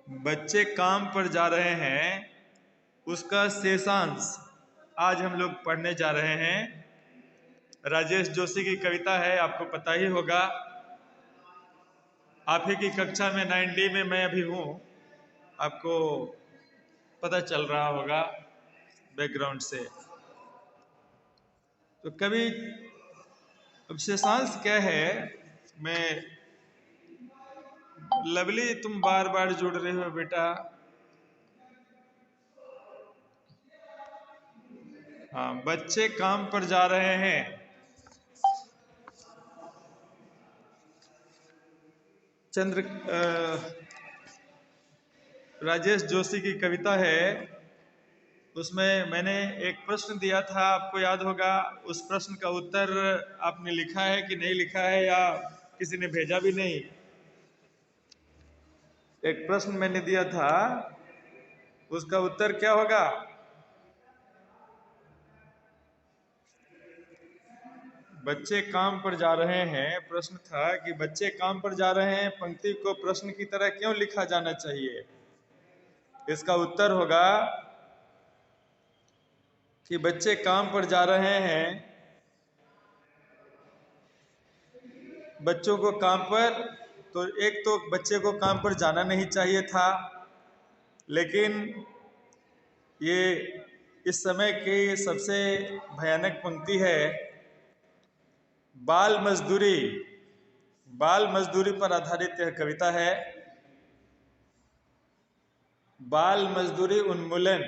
बच्चे काम पर जा रहे हैं, उसका शेषांश आज हम लोग पढ़ने जा रहे हैं। राजेश जोशी की कविता है, आपको पता ही होगा। आप ही की कक्षा में 9D में मैं अभी हूँ, आपको पता चल रहा होगा बैकग्राउंड से। तो कवि अब शेषांश क्या है, मैं लवली तुम बार बार जुड़ रहे हो बेटा। हाँ, बच्चे काम पर जा रहे हैं। राजेश जोशी की कविता है, उसमें मैंने एक प्रश्न दिया था, आपको याद होगा। उस प्रश्न का उत्तर आपने लिखा है कि नहीं लिखा है, या किसी ने भेजा भी नहीं। एक प्रश्न मैंने दिया था, उसका उत्तर क्या होगा? बच्चे काम पर जा रहे हैं। प्रश्न था कि बच्चे काम पर जा रहे हैं, पंक्ति को प्रश्न की तरह क्यों लिखा जाना चाहिए? इसका उत्तर होगा कि बच्चे काम पर जा रहे हैं, बच्चों को काम पर, तो एक तो बच्चे को काम पर जाना नहीं चाहिए था, लेकिन ये इस समय की सबसे भयानक पंक्ति है। बाल मजदूरी पर आधारित यह कविता है। बाल मजदूरी उन्मूलन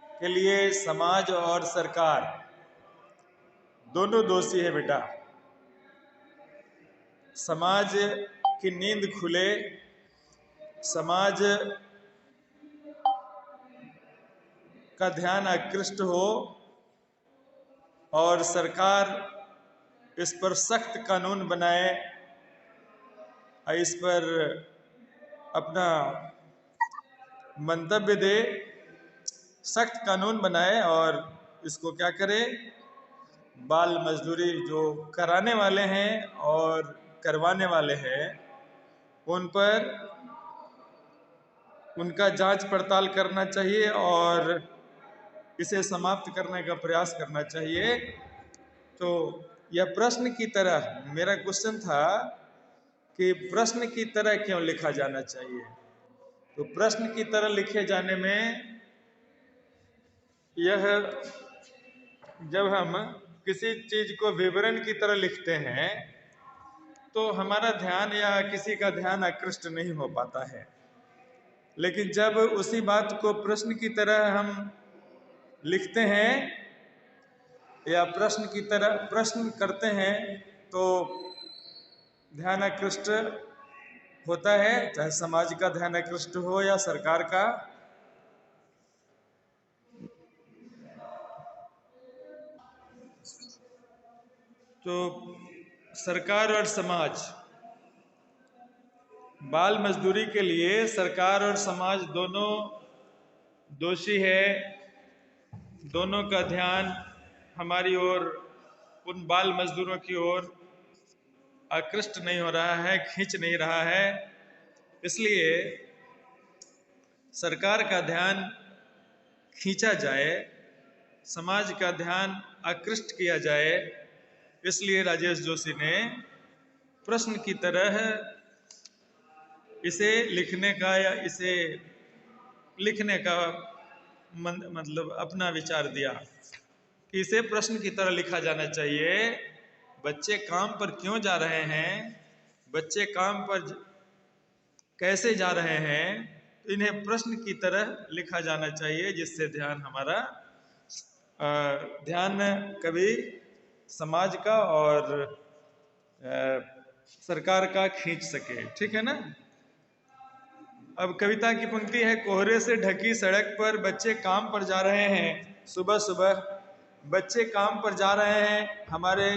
के लिए समाज और सरकार दोनों दोषी है बेटा। समाज की नींद खुले, समाज का ध्यान आकृष्ट हो, और सरकार इस पर सख्त कानून बनाए, इस पर अपना मंतव्य दे, सख्त कानून बनाए और इसको क्या करे, बाल मजदूरी जो कराने वाले हैं और करवाने वाले हैं उन पर उनका जांच पड़ताल करना चाहिए और इसे समाप्त करने का प्रयास करना चाहिए। तो यह प्रश्न की तरह मेरा क्वेश्चन था कि प्रश्न की तरह क्यों लिखा जाना चाहिए। तो प्रश्न की तरह लिखे जाने में यह, जब हम किसी चीज को विवरण की तरह लिखते हैं तो हमारा ध्यान या किसी का ध्यान आकृष्ट नहीं हो पाता है, लेकिन जब उसी बात को प्रश्न की तरह हम लिखते हैं या प्रश्न की तरह प्रश्न करते हैं तो ध्यान आकृष्ट होता है, चाहे समाज का ध्यान आकृष्ट हो या सरकार का। तो सरकार और समाज, बाल मजदूरी के लिए सरकार और समाज दोनों दोषी है। दोनों का ध्यान हमारी ओर, उन बाल मजदूरों की ओर आकृष्ट नहीं हो रहा है, खींच नहीं रहा है। इसलिए सरकार का ध्यान खींचा जाए, समाज का ध्यान आकृष्ट किया जाए। इसलिए राजेश जोशी ने प्रश्न की तरह इसे लिखने का या इसे लिखने का मतलब अपना विचार दिया कि इसे प्रश्न की तरह लिखा जाना चाहिए। बच्चे काम पर क्यों जा रहे हैं, बच्चे काम पर कैसे जा रहे हैं, तो इन्हें प्रश्न की तरह लिखा जाना चाहिए, जिससे ध्यान हमारा ध्यान कभी समाज का और सरकार का खींच सके। ठीक है ना। अब कविता की पंक्ति है, कोहरे से ढकी सड़क पर बच्चे काम पर जा रहे हैं। सुबह सुबह बच्चे काम पर जा रहे हैं, हमारे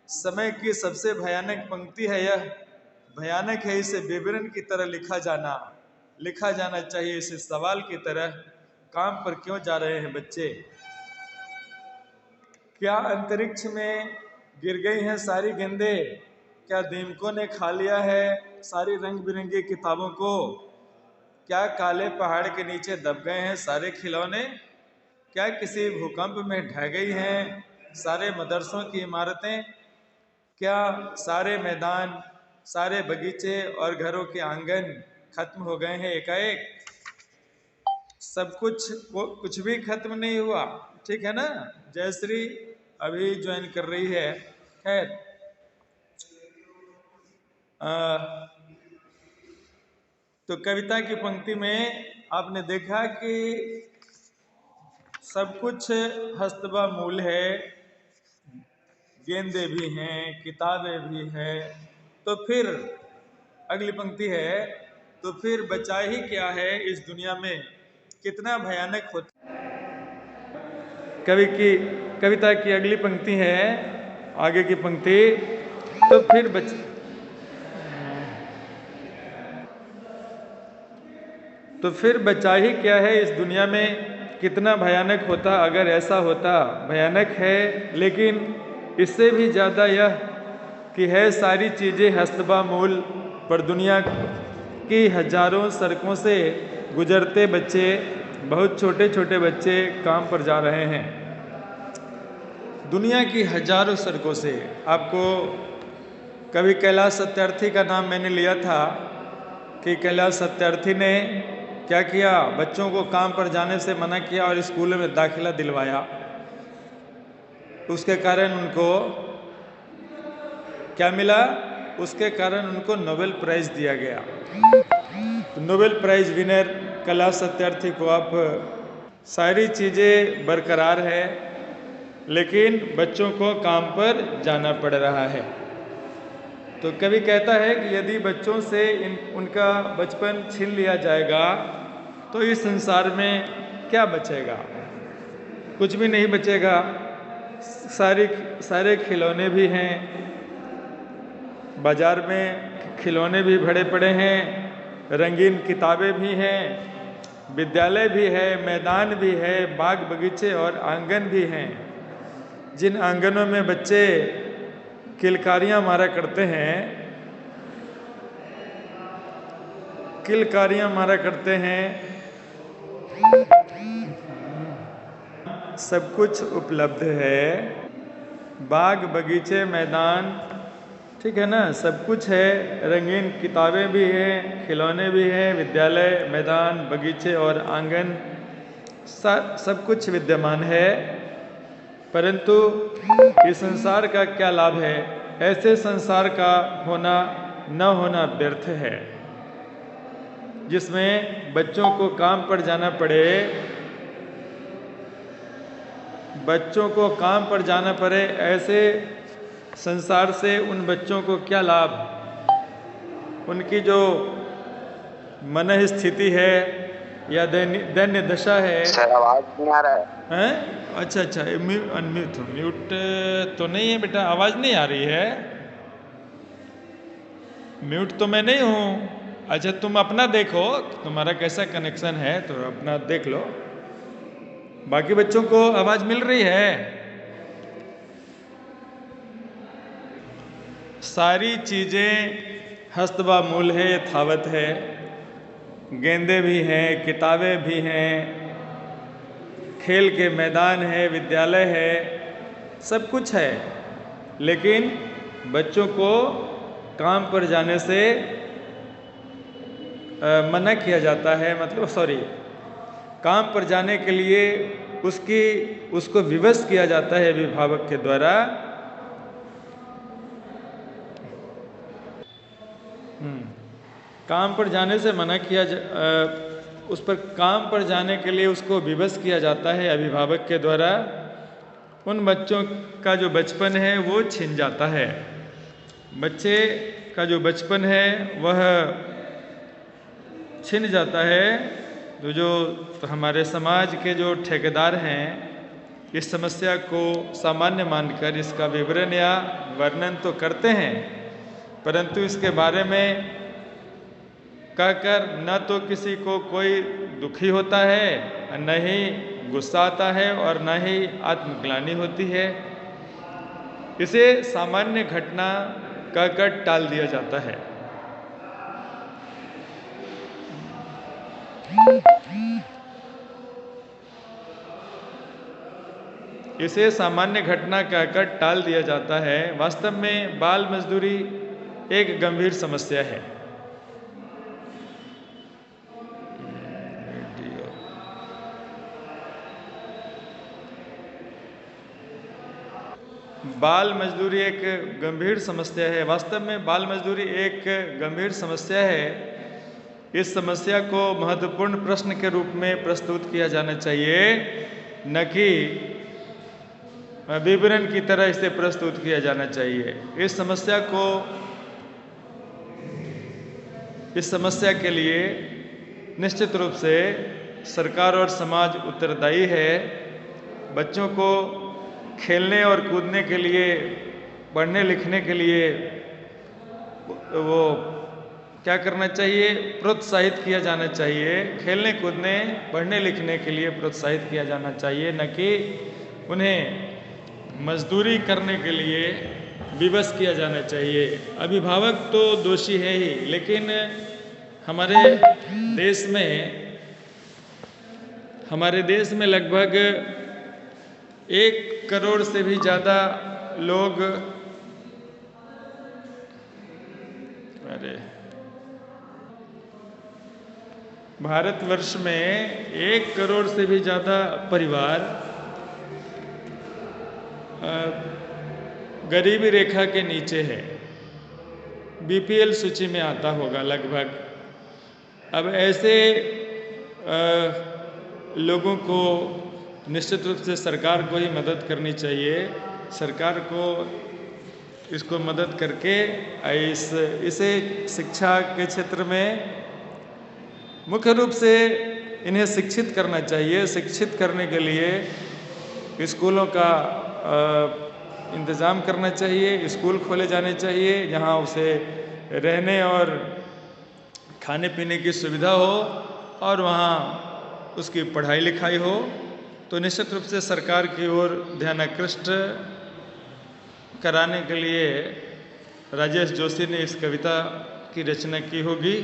समय की सबसे भयानक पंक्ति है यह। भयानक है, इसे विवरण की तरह लिखा जाना चाहिए, इसे सवाल की तरह। काम पर क्यों जा रहे हैं बच्चे? क्या अंतरिक्ष में गिर गई हैं सारी गेंदें? क्या दीमकों ने खा लिया है सारी रंग बिरंगी किताबों को? क्या काले पहाड़ के नीचे दब गए हैं सारे खिलौने? क्या किसी भूकंप में ढह गई हैं सारे मदरसों की इमारतें? क्या सारे मैदान, सारे बगीचे और घरों के आंगन खत्म हो गए हैं एकाएक? सब कुछ भी खत्म नहीं हुआ, ठीक है ना? जयश्री अभी ज्वाइन कर रही है। खैर, तो कविता की पंक्ति में आपने देखा कि सब कुछ हस्तबा मूल है, गेंदे भी हैं, किताबें भी हैं। तो फिर अगली पंक्ति है, तो फिर बचा ही क्या है इस दुनिया में, कितना भयानक होता। कविता की अगली पंक्ति है, आगे की पंक्ति, तो फिर बचा ही क्या है इस दुनिया में, कितना भयानक होता अगर ऐसा होता। भयानक है, लेकिन इससे भी ज़्यादा यह कि है सारी चीज़ें हस्तबा मूल, पर दुनिया की हजारों सड़कों से गुजरते बच्चे, बहुत छोटे छोटे बच्चे काम पर जा रहे हैं। दुनिया की हजारों सड़कों से। आपको कभी कैलाश सत्यार्थी का नाम मैंने लिया था कि कैलाश सत्यार्थी ने क्या किया, बच्चों को काम पर जाने से मना किया और स्कूलों में दाखिला दिलवाया। उसके कारण उनको क्या मिला? उसके कारण उनको नोबेल प्राइज दिया गया। तो Nobel prize winner Kailash Satyarthi को आप, सारी चीज़ें बरकरार है, लेकिन बच्चों को काम पर जाना पड़ रहा है। तो कवि कहता है कि यदि बच्चों से उनका बचपन छीन लिया जाएगा तो इस संसार में क्या बचेगा? कुछ भी नहीं बचेगा। सारे खिलौने भी हैं, बाजार में खिलौने भी भरे पड़े हैं, रंगीन किताबें भी हैं, विद्यालय भी है, मैदान भी है, बाग बगीचे और आंगन भी हैं। जिन आंगनों में बच्चे किलकारियां मारा करते हैं, सब कुछ उपलब्ध है। बाग बगीचे मैदान, ठीक है ना, सब कुछ है। रंगीन किताबें भी हैं, खिलौने भी हैं, विद्यालय, मैदान, बगीचे और आंगन, सब कुछ विद्यमान है। परंतु इस संसार का क्या लाभ है? ऐसे संसार का होना न होना व्यर्थ है, जिसमें बच्चों को काम पर जाना पड़े, ऐसे संसार से उन बच्चों को क्या लाभ? उनकी जो मन स्थिति है या दैन्य दशा है। सर आवाज नहीं आ रहा है? हैं? अच्छा, म्यूट तो नहीं है बेटा, आवाज नहीं आ रही है। म्यूट तो मैं नहीं हूँ। अच्छा, तुम अपना देखो तुम्हारा कैसा कनेक्शन है, तो अपना देख लो। बाकी बच्चों को आवाज मिल रही है? सारी चीजें हस्तबा मूल है, यथावत है। गेंदे भी हैं, किताबें भी हैं, खेल के मैदान है, विद्यालय है, सब कुछ है। लेकिन बच्चों को काम पर जाने से मना किया जाता है, काम पर जाने के लिए उसको विवश किया जाता है अभिभावक के द्वारा। काम पर जाने से मना किया उस पर काम पर जाने के लिए उसको विवश किया जाता है अभिभावक के द्वारा। उन बच्चों का जो बचपन है वो छिन जाता है। बच्चे का जो बचपन है वह छिन जाता है। तो हमारे समाज के जो ठेकेदार हैं, इस समस्या को सामान्य मानकर इसका विवरण या वर्णन तो करते हैं, परंतु इसके बारे में कहकर न तो किसी को कोई दुखी होता है, न ही गुस्सा आता है और न ही आत्मग्लानि होती है। इसे सामान्य घटना कहकर टाल दिया जाता है। इसे सामान्य घटना कहकर टाल दिया जाता है। वास्तव में बाल मजदूरी एक गंभीर समस्या है। बाल मजदूरी एक गंभीर समस्या है। वास्तव में बाल मजदूरी एक गंभीर समस्या है। इस समस्या को महत्वपूर्ण प्रश्न के रूप में प्रस्तुत किया जाना चाहिए, न कि विवरण की तरह इसे प्रस्तुत किया जाना चाहिए। इस समस्या के लिए निश्चित रूप से सरकार और समाज उत्तरदायी है। बच्चों को खेलने और कूदने के लिए, पढ़ने लिखने के लिए वो क्या करना चाहिए? प्रोत्साहित किया जाना चाहिए। खेलने कूदने, पढ़ने लिखने के लिए प्रोत्साहित किया जाना चाहिए, न कि उन्हें मजदूरी करने के लिए विवश किया जाना चाहिए। अभिभावक तो दोषी है ही, लेकिन हमारे देश में लगभग 1 करोड़ से भी ज़्यादा लोग भारतवर्ष में 1 करोड़ से भी ज़्यादा परिवार गरीबी रेखा के नीचे है। बीपीएल सूची में आता होगा लगभग। अब ऐसे लोगों को निश्चित रूप से सरकार को ही मदद करनी चाहिए। सरकार को इसको मदद करके इसे शिक्षा के क्षेत्र में मुख्य रूप से इन्हें शिक्षित करना चाहिए। शिक्षित करने के लिए स्कूलों का इंतज़ाम करना चाहिए। स्कूल खोले जाने चाहिए जहां उसे रहने और खाने पीने की सुविधा हो और वहां उसकी पढ़ाई लिखाई हो। तो निश्चित रूप से सरकार की ओर ध्यान आकृष्ट कराने के लिए राजेश जोशी ने इस कविता की रचना की होगी।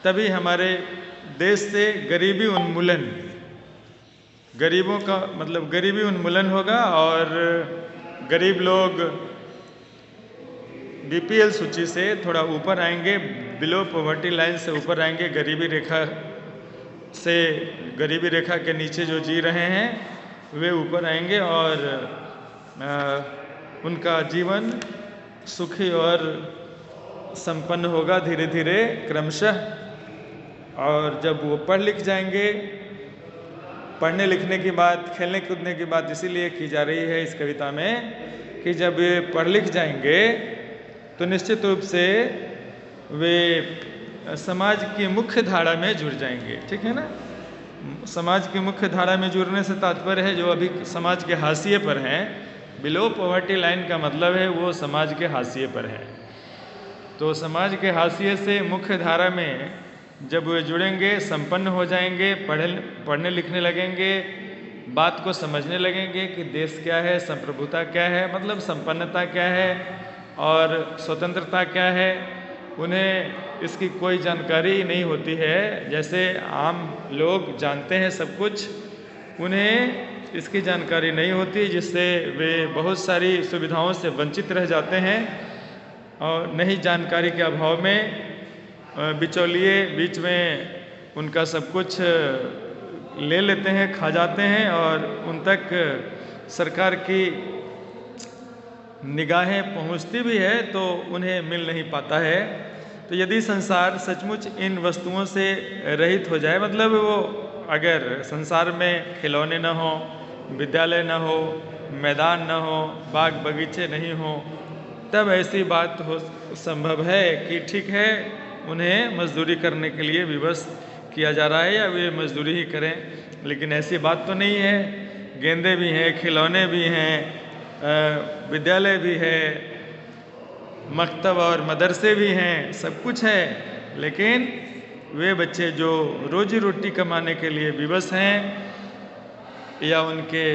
तभी हमारे देश से गरीबी उन्मूलन होगा और गरीब लोग बीपीएल सूची से थोड़ा ऊपर आएंगे, बिलो पॉवर्टी लाइन से ऊपर आएंगे। गरीबी रेखा के नीचे जो जी रहे हैं वे ऊपर आएंगे और उनका जीवन सुखी और संपन्न होगा धीरे धीरे क्रमशः। और जब वो पढ़ लिख जाएंगे, पढ़ने लिखने की बात, खेलने कूदने की बात इसीलिए की जा रही है इस कविता में कि जब वे पढ़ लिख जाएंगे तो निश्चित रूप से वे समाज की मुख्य धारा में जुड़ जाएंगे। ठीक है ना? समाज की मुख्य धारा में जुड़ने से तात्पर्य है जो अभी समाज के हाशिए पर हैं। बिलो पॉवर्टी लाइन का मतलब है वो समाज के हाशिए पर है। तो समाज के हाशिए से मुख्य धारा में जब वे जुड़ेंगे, संपन्न हो जाएंगे, पढ़ने लिखने लगेंगे, बात को समझने लगेंगे कि देश क्या है, संप्रभुता क्या है, मतलब संपन्नता क्या है और स्वतंत्रता क्या है। उन्हें इसकी कोई जानकारी नहीं होती है। जैसे आम लोग जानते हैं सब कुछ, उन्हें इसकी जानकारी नहीं होती, जिससे वे बहुत सारी सुविधाओं से वंचित रह जाते हैं। और नहीं जानकारी के अभाव में बिचौलिए बीच में उनका सब कुछ ले लेते हैं, खा जाते हैं और उन तक सरकार की निगाहें पहुंचती भी है तो उन्हें मिल नहीं पाता है। तो यदि संसार सचमुच इन वस्तुओं से रहित हो जाए, मतलब वो अगर संसार में खिलौने न हो, विद्यालय न हो, मैदान न हो, बाग बगीचे नहीं हो, तब ऐसी बात संभव है कि ठीक है उन्हें मजदूरी करने के लिए विवश किया जा रहा है या वे मजदूरी ही करें। लेकिन ऐसी बात तो नहीं है। गेंदे भी हैं, खिलौने भी हैं, विद्यालय भी है, मकतब और मदरसे भी हैं, सब कुछ है। लेकिन वे बच्चे जो रोजी रोटी कमाने के लिए विवश हैं या उनके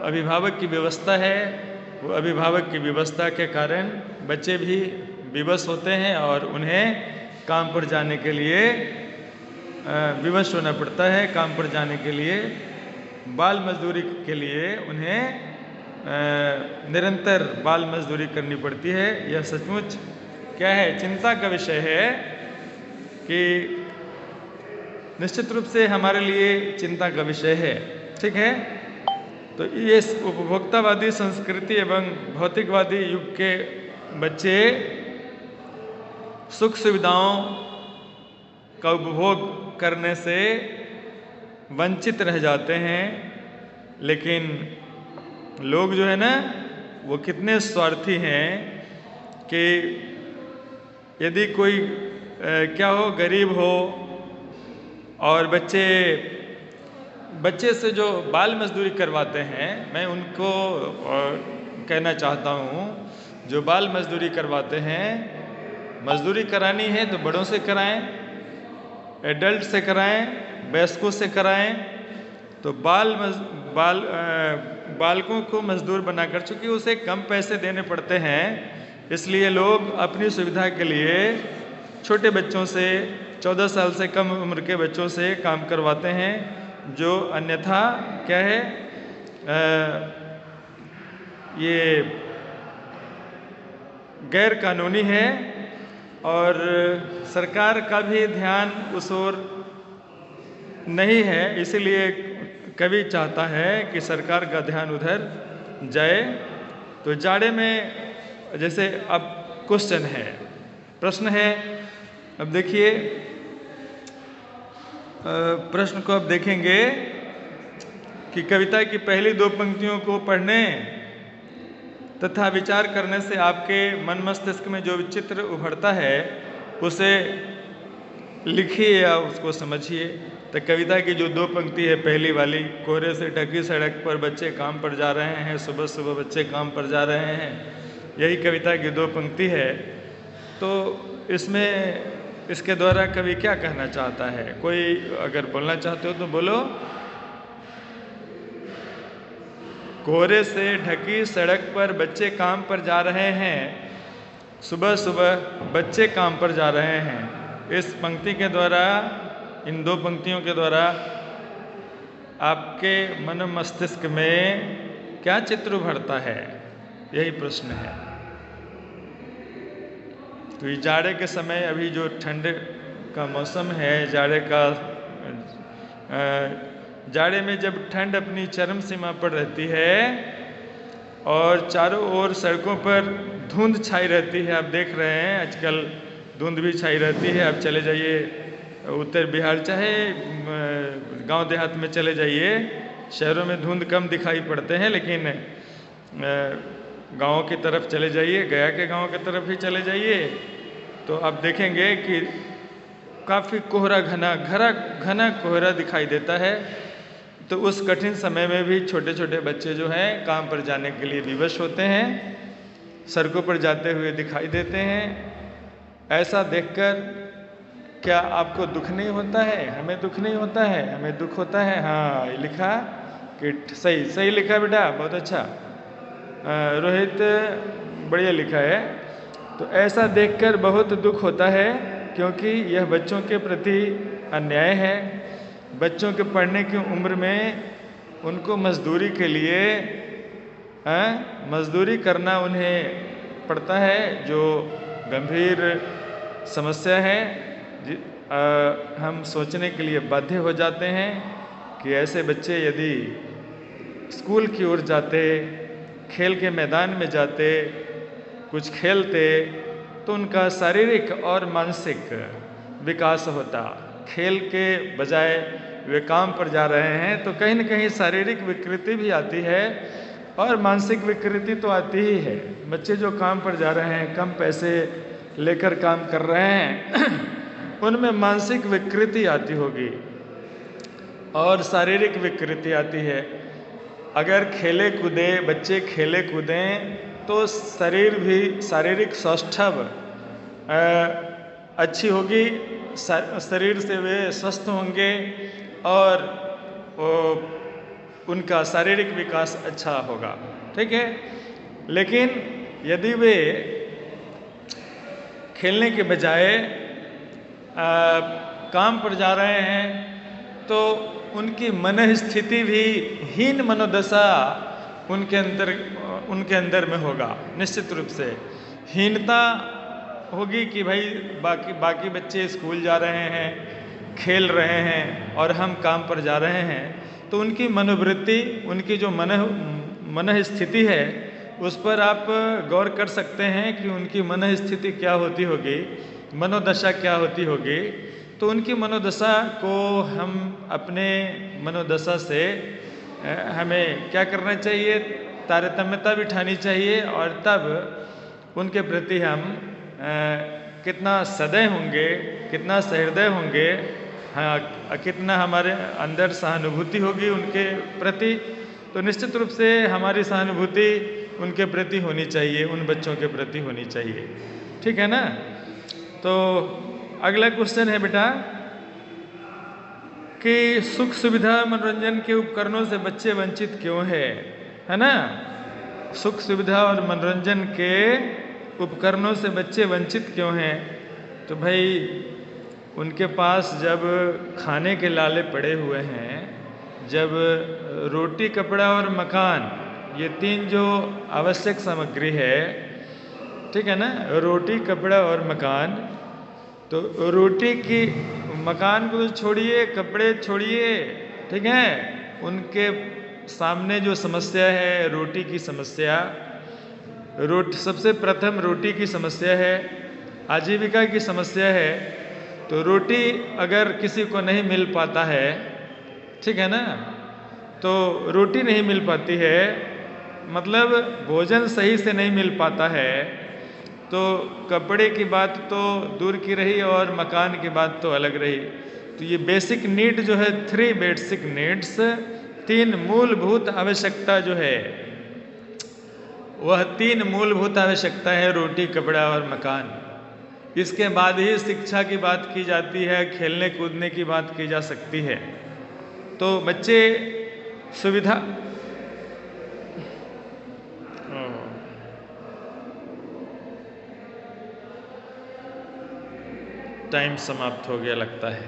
अभिभावक की व्यवस्था है, वो अभिभावक की व्यवस्था के कारण बच्चे भी विवश होते हैं और उन्हें काम पर जाने के लिए विवश होना पड़ता है। काम पर जाने के लिए, बाल मजदूरी के लिए उन्हें निरंतर बाल मजदूरी करनी पड़ती है। यह सचमुच क्या है, चिंता का विषय है कि निश्चित रूप से हमारे लिए चिंता का विषय है। ठीक है, तो ये उपभोक्तावादी संस्कृति एवं भौतिकवादी युग के बच्चे सुख सुविधाओं का उपभोग करने से वंचित रह जाते हैं। लेकिन लोग जो है ना, वो कितने स्वार्थी हैं कि यदि कोई क्या हो, गरीब हो और बच्चे से जो बाल मजदूरी करवाते हैं, मैं उनको कहना चाहता हूँ, जो बाल मजदूरी करवाते हैं, मजदूरी करानी है तो बड़ों से कराएं, एडल्ट से कराएं, वयस्कों से कराएं। तो बालकों को मजदूर बनाकर, चूंकि उसे कम पैसे देने पड़ते हैं, इसलिए लोग अपनी सुविधा के लिए छोटे बच्चों से, 14 साल से कम उम्र के बच्चों से काम करवाते हैं, जो अन्यथा क्या है, ये गैर कानूनी है। और सरकार का भी ध्यान उस ओर नहीं है, इसीलिए कवि चाहता है कि सरकार का ध्यान उधर जाए। तो जाड़े में, जैसे अब क्वेश्चन है, प्रश्न है, अब देखिए प्रश्न को अब देखेंगे कि कविता की पहली 2 पंक्तियों को पढ़ने तथा विचार करने से आपके मन मस्तिष्क में जो चित्र उभरता है उसे लिखिए या उसको समझिए। तो कविता की जो 2 पंक्ति है, पहली वाली, कोहरे से ढकी सड़क पर बच्चे काम पर जा रहे हैं, सुबह सुबह बच्चे काम पर जा रहे हैं, यही कविता की 2 पंक्ति है। तो इसमें इसके द्वारा कवि क्या कहना चाहता है? कोई अगर बोलना चाहते हो तो बोलो। कोहरे से ढकी सड़क पर बच्चे काम पर जा रहे हैं, सुबह सुबह बच्चे काम पर जा रहे हैं। इस पंक्ति के द्वारा, इन 2 पंक्तियों के द्वारा आपके मन मस्तिष्क में क्या चित्र उभरता है, यही प्रश्न है। तो ये जाड़े के समय, अभी जो ठंड का मौसम है, जाड़े में जब ठंड अपनी चरम सीमा पर रहती है और चारों ओर सड़कों पर धुंध छाई रहती है, आप देख रहे हैं आजकल धुंध भी छाई रहती है। आप चले जाइए उत्तर बिहार, चाहे गांव देहात में चले जाइए, शहरों में धुंध कम दिखाई पड़ते हैं, लेकिन गाँव की तरफ चले जाइए, गया के गाँव की तरफ ही चले जाइए, तो आप देखेंगे कि काफ़ी कोहरा, घना कोहरा दिखाई देता है। तो उस कठिन समय में भी छोटे छोटे बच्चे जो हैं काम पर जाने के लिए विवश होते हैं, सड़कों पर जाते हुए दिखाई देते हैं। ऐसा देखकर क्या आपको दुख नहीं होता है? हमें दुख नहीं होता है, हमें दुख होता है। हाँ, लिखा कि सही लिखा बेटा, बहुत अच्छा रोहित, बढ़िया लिखा है। तो ऐसा देखकर बहुत दुख होता है, क्योंकि यह बच्चों के प्रति अन्याय है। बच्चों के पढ़ने की उम्र में उनको मजदूरी के लिए मजदूरी करना उन्हें पड़ता है, जो गंभीर समस्या है। हम सोचने के लिए बाध्य हो जाते हैं कि ऐसे बच्चे यदि स्कूल की ओर जाते, खेल के मैदान में जाते, कुछ खेलते, तो उनका शारीरिक और मानसिक विकास होता। खेल के बजाय वे काम पर जा रहे हैं, तो कहीं न कहीं शारीरिक विकृति भी आती है और मानसिक विकृति तो आती ही है। बच्चे जो काम पर जा रहे हैं, कम पैसे लेकर काम कर रहे हैं, उनमें मानसिक विकृति आती होगी और शारीरिक विकृति आती है। अगर बच्चे खेले कूदें तो शरीर भी, शारीरिक स्वास्थ्य अच्छी होगी, शरीर से वे स्वस्थ होंगे और उनका शारीरिक विकास अच्छा होगा। ठीक है, लेकिन यदि वे खेलने के बजाय काम पर जा रहे हैं तो उनकी मन स्थिति भी हीन मनोदशा उनके अंदर में होगा। निश्चित रूप से हीनता होगी कि भाई बाकी बच्चे स्कूल जा रहे हैं, खेल रहे हैं और हम काम पर जा रहे हैं, तो उनकी मनोवृत्ति, उनकी जो मन स्थिति है उस पर आप गौर कर सकते हैं कि उनकी मन स्थिति क्या होती होगी, मनोदशा क्या होती होगी। तो उनकी मनोदशा को हम अपने मनोदशा से हमें क्या करना चाहिए, तारतम्यता बिठानी चाहिए और तब उनके प्रति हम कितना सदैव होंगे, कितना सहृदय होंगे, हाँ, कितना हमारे अंदर सहानुभूति होगी उनके प्रति। तो निश्चित रूप से हमारी सहानुभूति उनके प्रति होनी चाहिए, उन बच्चों के प्रति होनी चाहिए। ठीक है ना। तो अगला क्वेश्चन है बेटा कि सुख सुविधा मनोरंजन के उपकरणों से बच्चे वंचित क्यों है ना। सुख सुविधा और मनोरंजन के उपकरणों से बच्चे वंचित क्यों हैं। तो भाई उनके पास जब खाने के लाले पड़े हुए हैं, जब रोटी कपड़ा और मकान, ये तीन जो आवश्यक सामग्री है, ठीक है ना, रोटी कपड़ा और मकान, तो रोटी की, मकान को छोड़िए, कपड़े छोड़िए, ठीक है, उनके सामने जो समस्या है रोटी की समस्या, सबसे प्रथम रोटी की समस्या है, आजीविका की समस्या है। तो रोटी अगर किसी को नहीं मिल पाता है, ठीक है ना, तो रोटी नहीं मिल पाती है, मतलब भोजन सही से नहीं मिल पाता है, तो कपड़े की बात तो दूर की रही और मकान की बात तो अलग रही। तो ये बेसिक नीड जो है, 3 बेसिक नीड्स, 3 मूलभूत आवश्यकता जो है, वह 3 मूलभूत आवश्यकता है, रोटी कपड़ा और मकान। इसके बाद ही शिक्षा की बात की जाती है, खेलने कूदने की बात की जा सकती है। तो बच्चे सुविधा, टाइम समाप्त हो गया लगता है।